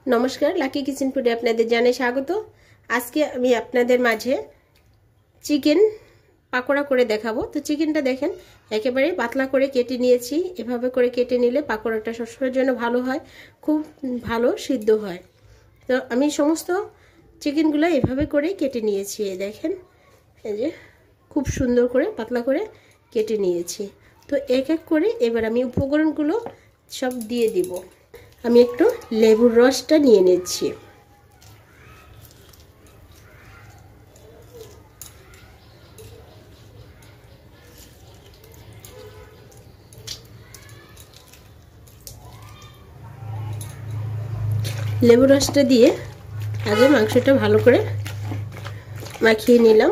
नमस्कार Laki kitchen फूडे आपनादेर जानाई स्वागत। आज के आमी आपनादेर माझे चिकेन पाकोड़ा करे देखाबो। तो चिकेनटा देखें एकेबारे पातला करे केटे निয়েছি। एभाবে করে केटे निले पाकोड़ाटा सবসময়ের জন্য ভালো হয়, খুব ভালো সিদ্ধ হয়। তো আমি সমস্ত চিকেনগুলো এভাবে করে কেটে নিয়েছি। এই দেখেন, এই যে খুব সুন্দর করে পাতলা করে কেটে নিয়েছি। তো এক এক করে এবার আমি উপকরণগুলো সব দিয়ে দিব। আমি একটু লেবুর রসটা নিয়ে নিচ্ছি। লেবুর রসটা দিয়ে আগে মাংসটা ভালো করে মাখিয়ে নিলাম।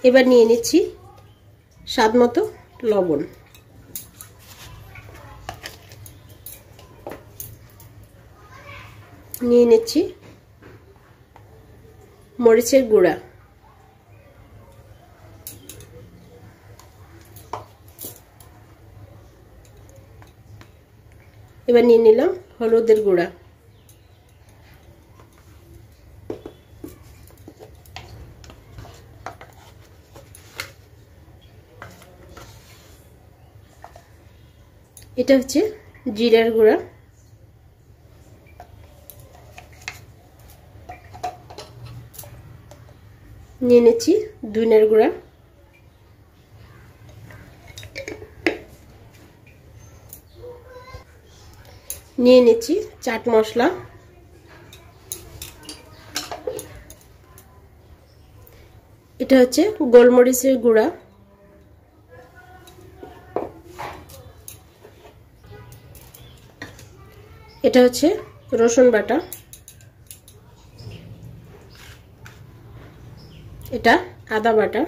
এবার নিয়ে নিচ্ছি স্বাদ মতো লবণ, নিয়ে নিচ্ছি মরিচের গুঁড়া, এবার নিয়ে নিলাম হলুদের গুঁড়া, এটা হচ্ছে জিরার গুঁড়া, নিয়ে নিচ্ছি ধনিয়ার গুঁড়া, নিয়ে নিচ্ছি চাট মশলা, এটা হচ্ছে গোলমরিচের গুঁড়া, এটা হচ্ছে রসুন বাটা, এটা আদা বাটা,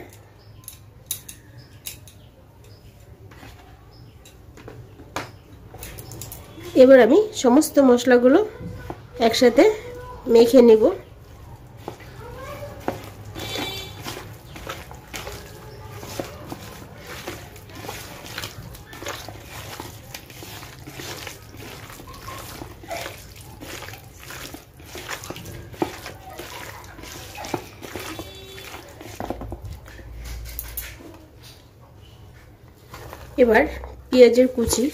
এবার আমি সমস্ত মশলাগুলো একসাথে মেখে নেব। এবার পেঁয়াজের কুচি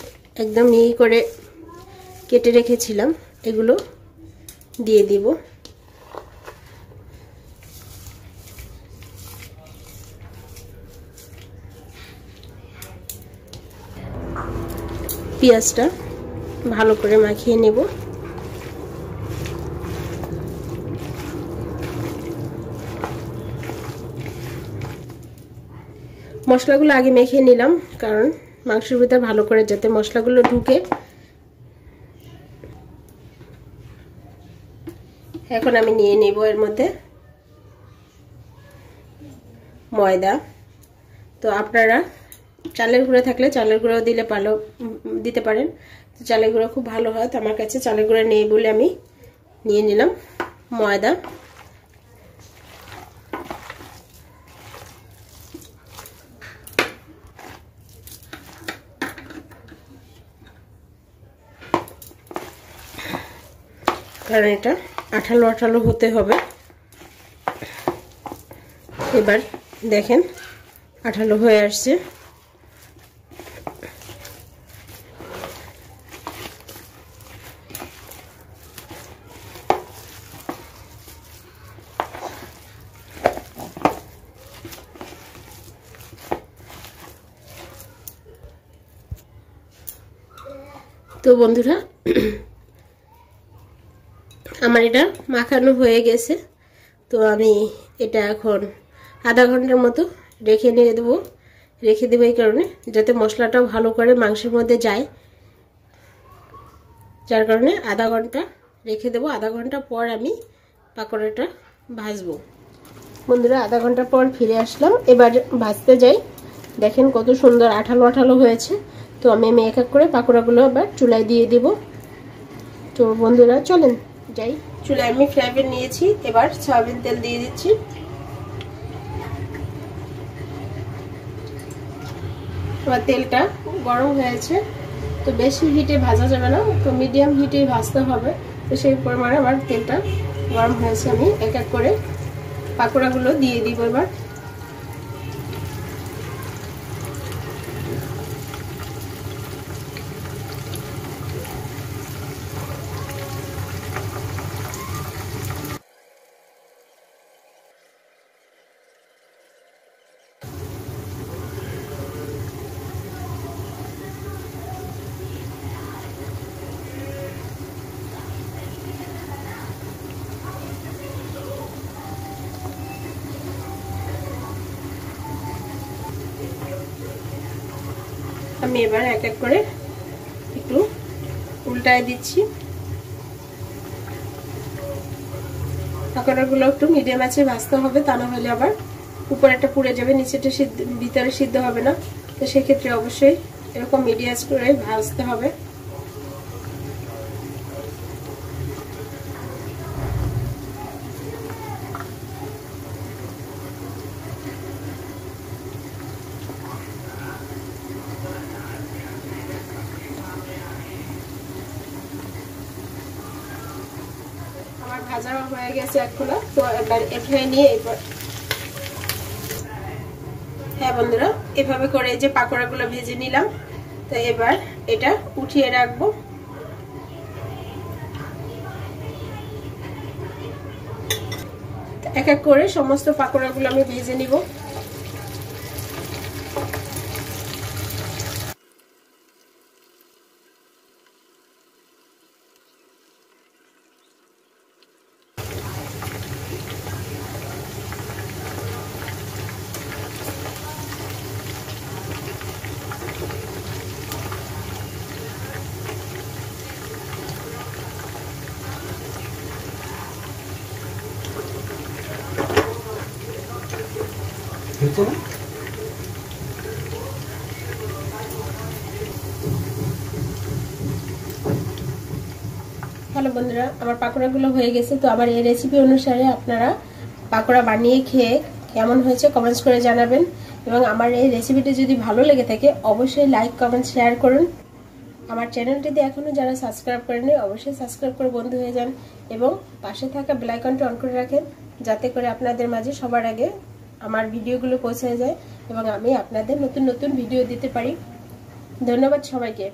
একদম মিহি করে কেটে রেখেছিলাম, এগুলো দিয়ে দিব। পেঁয়াজটা ভালো করে মাখিয়ে নেব। মশলাগুলো আগে মেখে নিলাম, কারণ মাংসের ভিতর ভালো করে যাতে মশলাগুলো ঢুকে। এখন আমি নিয়ে নেব এর মধ্যে ময়দা। তো আপনারা চালের গুঁড়া থাকলে চালের গুঁড়াও দিতে পারেন। তো চালের গুঁড়া খুব ভালো হয়, তো আমার কাছে চালের গুঁড়া নেই বলে আমি নিয়ে নিলাম ময়দা। কারণ এটা আঠালো আঠালো হতে হবে। এবার দেখেন আঠালো হয়ে আসছে। তো বন্ধুরা, আমার এটা মাখানো হয়ে গেছে। তো আমি এটা এখন আধা ঘন্টার মতো রেখে দেবো এই কারণে যাতে মশলাটাও ভালো করে মাংসের মধ্যে যায়, যার কারণে আধা ঘন্টা রেখে দেবো। আধা ঘন্টা পর আমি পাকোড়াটা ভাজবো। বন্ধুরা, আধা ঘন্টা পর ফিরে আসলাম। এবার ভাজতে যাই। দেখেন কত সুন্দর আঠালো আঠালো হয়েছে। তো আমি এক এক করে পাকোড়াগুলো আবার চুলায় দিয়ে দেব। তো বন্ধুরা চলেন যাই। চুলায় আমি ফ্রাই প্যান নিয়েছি, এবার সয়াবিন তেল দিয়ে দিচ্ছি। আমার তেলটা গরম হয়েছে, তো বেশি হিটে ভাজা যাবে না, তো মিডিয়াম হিটে ভাজতে হবে। তো সেই পরিমাণে আমার তেলটা গরম হয়েছে। আমি এক এক করে পাকোড়াগুলো দিয়ে দিব এবার। আমি এবার এক এক করে একটু উল্টায় দিচ্ছি। পাকোড়াগুলো একটু মিডিয়াম আঁচে ভাজতে হবে, তা না হলে আবার উপরেরটা পুড়ে যাবে, নিচেটা ভিতরে সিদ্ধ হবে না। তো সেক্ষেত্রে অবশ্যই এরকম মিডিয়াম করে ভাজতে হবে। ভাজা হয়ে গেছে এক খোলা, তো এবার এখানে নিয়ে এবার হ্যাঁ বন্ধুরা, এভাবে করে যে পাকোড়াগুলো ভেজে নিলাম, তো এবার এটা উঠিয়ে রাখবো। এক এক করে সমস্ত পাকোড়াগুলো আমি ভেজে নিব। হ্যালো বন্ধুরা, আমার পাকোড়াগুলো হয়ে গেছে। তো আমার এই রেসিপি অনুসারে আপনারা পাকোড়া বানিয়ে খেয়ে কেমন হয়েছে কমেন্টস করে জানাবেন। এবং আমার এই রেসিপিটি যদি ভালো লেগে থাকে অবশ্যই লাইক কমেন্ট শেয়ার করুন। আমার চ্যানেলটিতে এখনো যারা সাবস্ক্রাইব করেনি অবশ্যই সাবস্ক্রাইব করে বন্ধু হয়ে যান এবং পাশে থাকা বেল আইকনটি অন করে রাখেন, যাতে করে আপনাদের মাঝে সবার আগে আমার ভিডিওগুলো পৌঁছে যায় এবং আমি আপনাদের নতুন নতুন ভিডিও দিতে পারি। ধন্যবাদ সবাইকে।